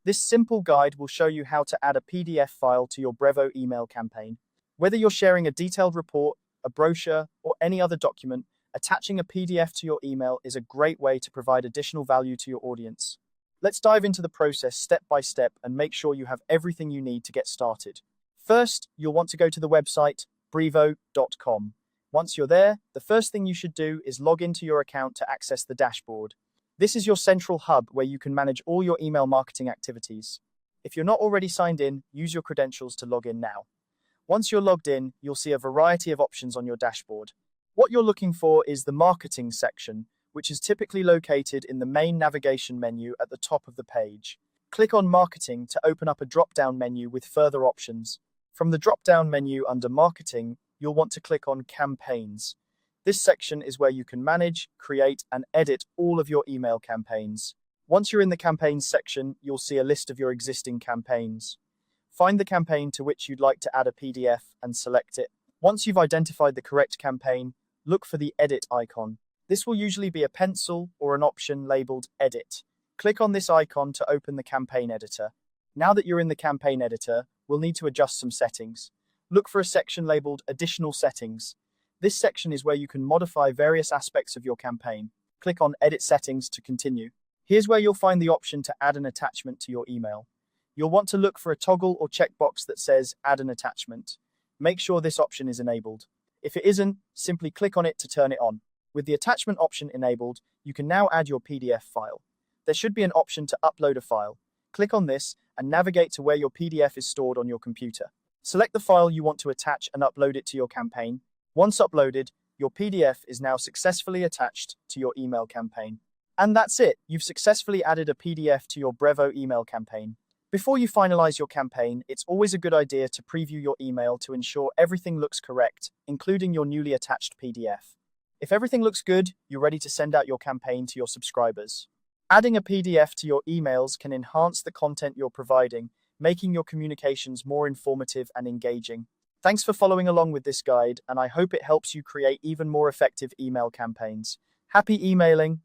This simple guide will show you how to add a PDF file to your Brevo email campaign. Whether you're sharing a detailed report, a brochure, or any other document, attaching a PDF to your email is a great way to provide additional value to your audience. Let's dive into the process step by step and make sure you have everything you need to get started. First, you'll want to go to the website brevo.com. Once you're there, the first thing you should do is log into your account to access the dashboard. This is your central hub where you can manage all your email marketing activities. If you're not already signed in, use your credentials to log in now. Once you're logged in, you'll see a variety of options on your dashboard. What you're looking for is the marketing section, which is typically located in the main navigation menu at the top of the page. Click on Marketing to open up a drop-down menu with further options. From the drop-down menu under Marketing, you'll want to click on Campaigns. This section is where you can manage, create, and edit all of your email campaigns. Once you're in the Campaigns section, you'll see a list of your existing campaigns. Find the campaign to which you'd like to add a PDF and select it. Once you've identified the correct campaign, look for the Edit icon. This will usually be a pencil or an option labeled Edit. Click on this icon to open the campaign editor. Now that you're in the campaign editor, we'll need to adjust some settings. Look for a section labeled Additional Settings. This section is where you can modify various aspects of your campaign. Click on Edit Settings to continue. Here's where you'll find the option to add an attachment to your email. You'll want to look for a toggle or checkbox that says Add an Attachment. Make sure this option is enabled. If it isn't, simply click on it to turn it on. With the attachment option enabled, you can now add your PDF file. There should be an option to upload a file. Click on this and navigate to where your PDF is stored on your computer. Select the file you want to attach and upload it to your campaign. Once uploaded, your PDF is now successfully attached to your email campaign. And that's it. You've successfully added a PDF to your Brevo email campaign. Before you finalize your campaign, it's always a good idea to preview your email to ensure everything looks correct, including your newly attached PDF. If everything looks good, you're ready to send out your campaign to your subscribers. Adding a PDF to your emails can enhance the content you're providing, making your communications more informative and engaging. Thanks for following along with this guide, and I hope it helps you create even more effective email campaigns. Happy emailing!